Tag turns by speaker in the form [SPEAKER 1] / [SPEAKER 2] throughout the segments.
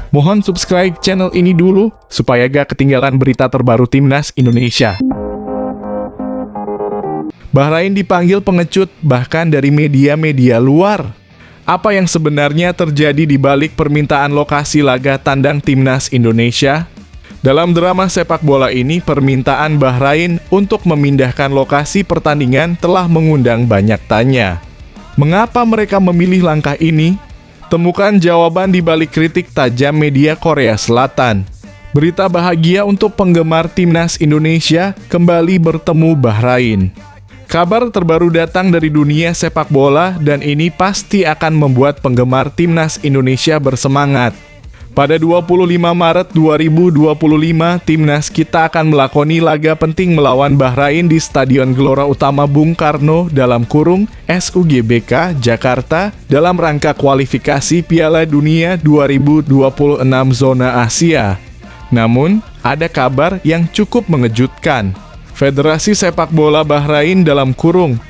[SPEAKER 1] Mohon subscribe channel ini dulu, supaya gak ketinggalan berita terbaru Timnas Indonesia. Bahrain dipanggil pengecut bahkan dari media-media luar. Apa yang sebenarnya terjadi di balik permintaan lokasi laga tandang Timnas Indonesia? Dalam drama sepak bola ini, permintaan Bahrain untuk memindahkan lokasi pertandingan telah mengundang banyak tanya. Mengapa mereka memilih langkah ini? Temukan jawaban di balik kritik tajam media Korea Selatan. Berita bahagia untuk penggemar Timnas Indonesia kembali bertemu Bahrain. Kabar terbaru datang dari dunia sepak bola dan ini pasti akan membuat penggemar Timnas Indonesia bersemangat. Pada 25 Maret 2025, Timnas kita akan melakoni laga penting melawan Bahrain di Stadion Gelora Utama Bung Karno (SUGBK) Jakarta dalam rangka kualifikasi Piala Dunia 2026 zona Asia. Namun, ada kabar yang cukup mengejutkan. Federasi Sepak Bola Bahrain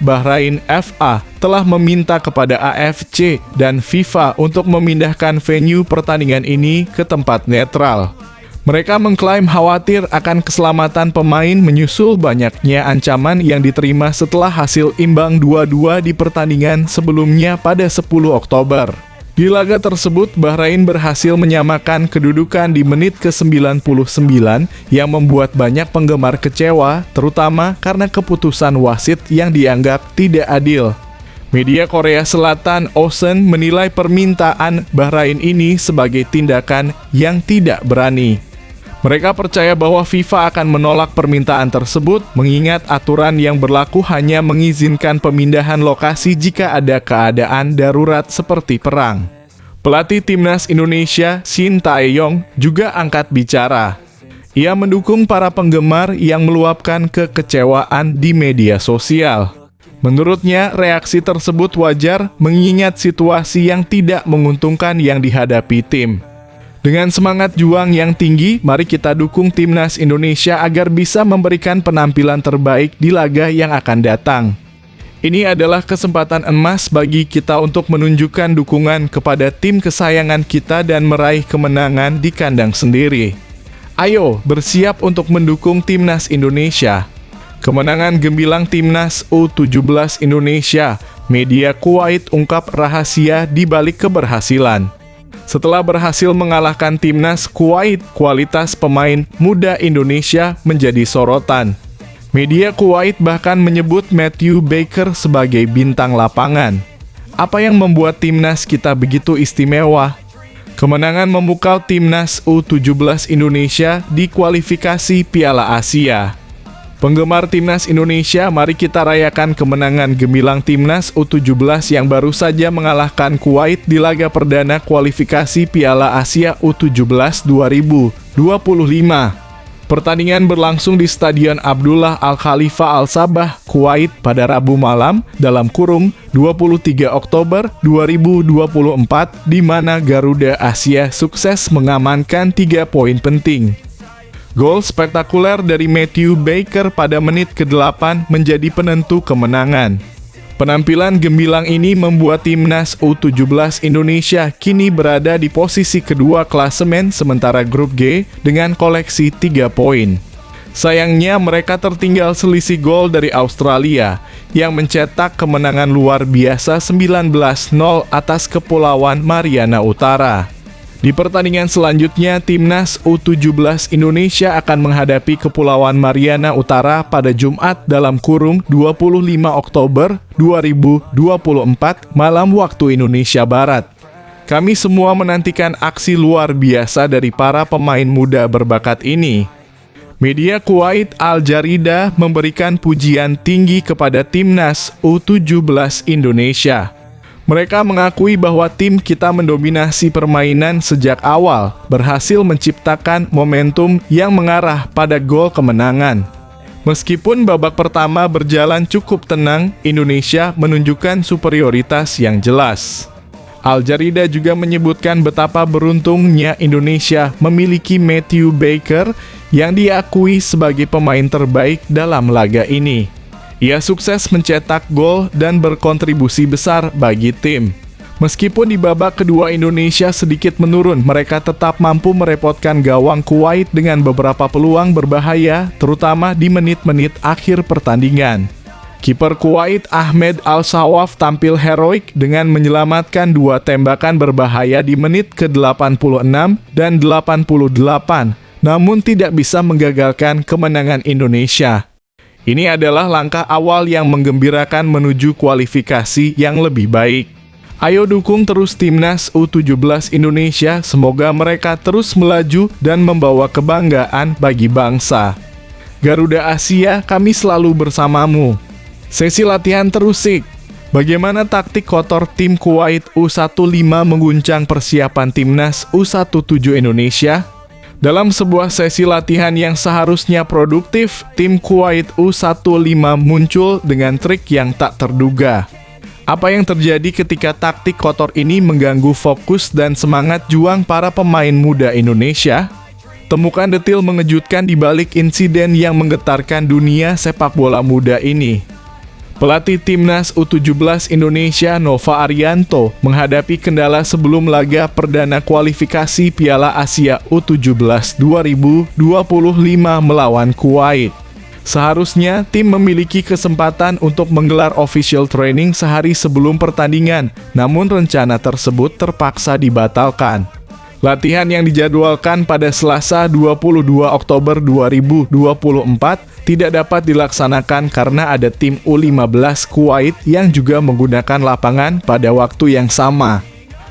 [SPEAKER 1] (Bahrain FA) telah meminta kepada AFC dan FIFA untuk memindahkan venue pertandingan ini ke tempat netral. Mereka mengklaim khawatir akan keselamatan pemain menyusul banyaknya ancaman yang diterima setelah hasil imbang 2-2 di pertandingan sebelumnya pada 10 Oktober. Di laga tersebut, Bahrain berhasil menyamakan kedudukan di menit ke-99 yang membuat banyak penggemar kecewa, terutama karena keputusan wasit yang dianggap tidak adil. Media Korea Selatan Ocean menilai permintaan Bahrain ini sebagai tindakan yang tidak berani. Mereka percaya bahwa FIFA akan menolak permintaan tersebut, mengingat aturan yang berlaku hanya mengizinkan pemindahan lokasi jika ada keadaan darurat seperti perang. Pelatih Timnas Indonesia, Shin Tae-yong, juga angkat bicara. Ia mendukung para penggemar yang meluapkan kekecewaan di media sosial. Menurutnya, reaksi tersebut wajar mengingat situasi yang tidak menguntungkan yang dihadapi tim. Dengan semangat juang yang tinggi, mari kita dukung Timnas Indonesia agar bisa memberikan penampilan terbaik di laga yang akan datang. Ini adalah kesempatan emas bagi kita untuk menunjukkan dukungan kepada tim kesayangan kita dan meraih kemenangan di kandang sendiri. Ayo, bersiap untuk mendukung Timnas Indonesia. Kemenangan gemilang Timnas U17 Indonesia, media Kuwait ungkap rahasia di balik keberhasilan. Setelah berhasil mengalahkan Timnas Kuwait, kualitas pemain muda Indonesia menjadi sorotan. Media Kuwait bahkan menyebut Matthew Baker sebagai bintang lapangan. Apa yang membuat Timnas kita begitu istimewa? Kemenangan memukau Timnas U17 Indonesia di kualifikasi Piala Asia. Penggemar Timnas Indonesia, mari kita rayakan kemenangan gemilang Timnas U17 yang baru saja mengalahkan Kuwait di laga perdana kualifikasi Piala Asia U17 2025. Pertandingan berlangsung di Stadion Abdullah Al Khalifa Al Sabah, Kuwait pada Rabu malam (23 Oktober 2024), di mana Garuda Asia sukses mengamankan 3 poin penting. Gol spektakuler dari Matthew Baker pada menit ke-8 menjadi penentu kemenangan. Penampilan gemilang ini membuat Timnas U17 Indonesia kini berada di posisi kedua klasemen sementara grup G dengan koleksi 3 poin. Sayangnya mereka tertinggal selisih gol dari Australia yang mencetak kemenangan luar biasa 19-0 atas Kepulauan Mariana Utara. Di pertandingan selanjutnya, Timnas U17 Indonesia akan menghadapi Kepulauan Mariana Utara pada Jumat (25 Oktober 2024) malam waktu Indonesia Barat. Kami semua menantikan aksi luar biasa dari para pemain muda berbakat ini. Media Kuwait Al Jarida memberikan pujian tinggi kepada Timnas U17 Indonesia. Mereka mengakui bahwa tim kita mendominasi permainan sejak awal, berhasil menciptakan momentum yang mengarah pada gol kemenangan. Meskipun babak pertama berjalan cukup tenang, Indonesia menunjukkan superioritas yang jelas. Al Jarida juga menyebutkan betapa beruntungnya Indonesia memiliki Matthew Baker yang diakui sebagai pemain terbaik dalam laga ini. Ia sukses mencetak gol dan berkontribusi besar bagi tim. Meskipun di babak kedua Indonesia sedikit menurun, mereka tetap mampu merepotkan gawang Kuwait dengan beberapa peluang berbahaya, terutama di menit-menit akhir pertandingan. Kiper Kuwait Ahmed Al-Sawaf tampil heroik dengan menyelamatkan 2 tembakan berbahaya di menit ke-86 dan 88, namun tidak bisa menggagalkan kemenangan Indonesia. Ini adalah langkah awal yang menggembirakan menuju kualifikasi yang lebih baik. Ayo dukung terus Timnas U17 Indonesia, semoga mereka terus melaju dan membawa kebanggaan bagi bangsa. Garuda Asia, kami selalu bersamamu. Sesi latihan terusik. Bagaimana taktik kotor tim Kuwait U15 mengguncang persiapan Timnas U17 Indonesia? Dalam sebuah sesi latihan yang seharusnya produktif, tim Kuwait U15 muncul dengan trik yang tak terduga. Apa yang terjadi ketika taktik kotor ini mengganggu fokus dan semangat juang para pemain muda Indonesia? Temukan detil mengejutkan di balik insiden yang menggetarkan dunia sepak bola muda ini. Pelatih Timnas U17 Indonesia Nova Arianto menghadapi kendala sebelum laga perdana kualifikasi Piala Asia U17 2025 melawan Kuwait. Seharusnya tim memiliki kesempatan untuk menggelar official training sehari sebelum pertandingan, namun rencana tersebut terpaksa dibatalkan. Latihan yang dijadwalkan pada Selasa 22 Oktober 2024 tidak dapat dilaksanakan karena ada tim U15 Kuwait yang juga menggunakan lapangan pada waktu yang sama.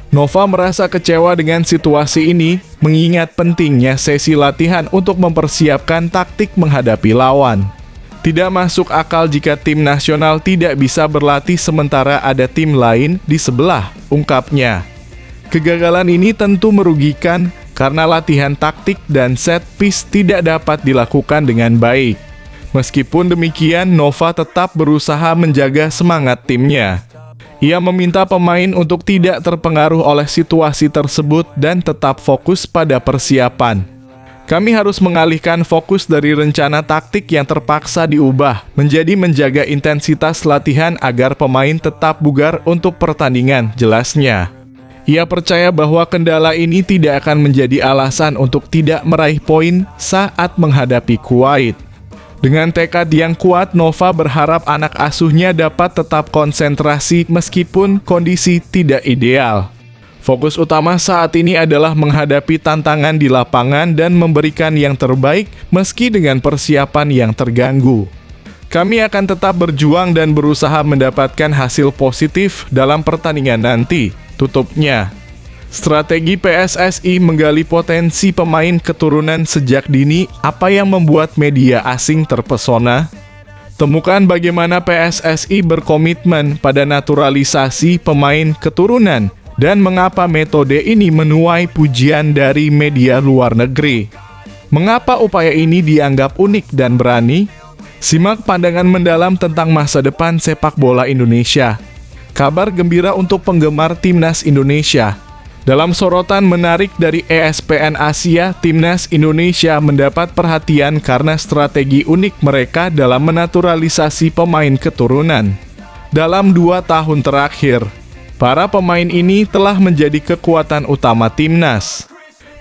[SPEAKER 1] Nova merasa kecewa dengan situasi ini, mengingat pentingnya sesi latihan untuk mempersiapkan taktik menghadapi lawan. Tidak masuk akal jika tim nasional tidak bisa berlatih sementara ada tim lain di sebelah, ungkapnya. Kegagalan ini tentu merugikan karena latihan taktik dan set piece tidak dapat dilakukan dengan baik. Meskipun demikian, Nova tetap berusaha menjaga semangat timnya. Ia meminta pemain untuk tidak terpengaruh oleh situasi tersebut dan tetap fokus pada persiapan. Kami harus mengalihkan fokus dari rencana taktik yang terpaksa diubah menjadi menjaga intensitas latihan agar pemain tetap bugar untuk pertandingan, jelasnya. Ia percaya bahwa kendala ini tidak akan menjadi alasan untuk tidak meraih poin saat menghadapi Kuwait. Dengan tekad yang kuat, Nova berharap anak asuhnya dapat tetap konsentrasi meskipun kondisi tidak ideal. Fokus utama saat ini adalah menghadapi tantangan di lapangan dan memberikan yang terbaik meski dengan persiapan yang terganggu. Kami akan tetap berjuang dan berusaha mendapatkan hasil positif dalam pertandingan nanti, tutupnya. Strategi PSSI menggali potensi pemain keturunan sejak dini, apa yang membuat media asing terpesona? Temukan bagaimana PSSI berkomitmen pada naturalisasi pemain keturunan dan mengapa metode ini menuai pujian dari media luar negeri. Mengapa upaya ini dianggap unik dan berani? Simak pandangan mendalam tentang masa depan sepak bola Indonesia. Kabar gembira untuk penggemar Timnas Indonesia. Dalam sorotan menarik dari ESPN Asia, Timnas Indonesia mendapat perhatian karena strategi unik mereka dalam menaturalisasi pemain keturunan. Dalam 2 tahun terakhir, para pemain ini telah menjadi kekuatan utama Timnas.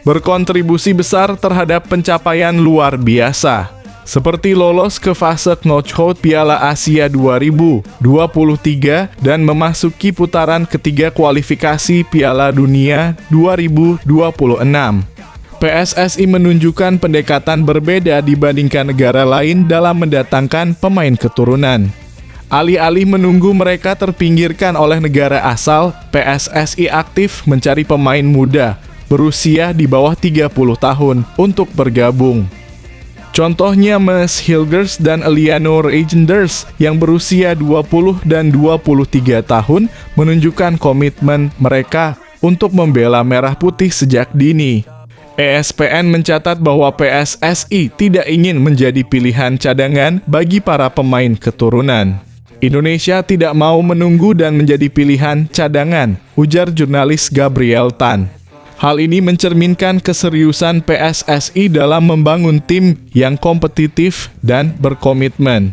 [SPEAKER 1] Berkontribusi besar terhadap pencapaian luar biasa, seperti lolos ke fase knockout Piala Asia 2023 dan memasuki putaran ketiga kualifikasi Piala Dunia 2026. PSSI menunjukkan pendekatan berbeda dibandingkan negara lain dalam mendatangkan pemain keturunan. Alih-alih menunggu mereka terpinggirkan oleh negara asal, PSSI aktif mencari pemain muda berusia di bawah 30 tahun untuk bergabung. Contohnya Mes Hilgers dan Eliano Reijnders yang berusia 20 dan 23 tahun menunjukkan komitmen mereka untuk membela merah putih sejak dini. ESPN mencatat bahwa PSSI tidak ingin menjadi pilihan cadangan bagi para pemain keturunan. Indonesia tidak mau menunggu dan menjadi pilihan cadangan, ujar jurnalis Gabriel Tan. Hal ini mencerminkan keseriusan PSSI dalam membangun tim yang kompetitif dan berkomitmen.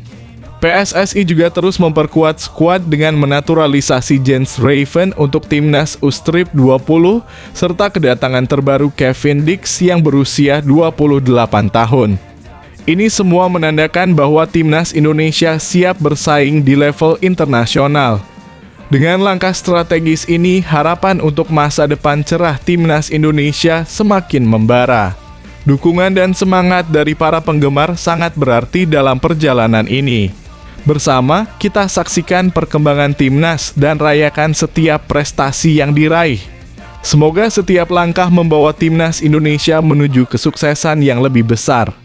[SPEAKER 1] PSSI juga terus memperkuat skuad dengan menaturalisasi Jens Raven untuk timnas U-Strip 20 serta kedatangan terbaru Kevin Dix yang berusia 28 tahun. Ini semua menandakan bahwa timnas Indonesia siap bersaing di level internasional. Dengan langkah strategis ini, harapan untuk masa depan cerah timnas Indonesia semakin membara. Dukungan dan semangat dari para penggemar sangat berarti dalam perjalanan ini. Bersama, kita saksikan perkembangan timnas dan rayakan setiap prestasi yang diraih. Semoga setiap langkah membawa timnas Indonesia menuju kesuksesan yang lebih besar.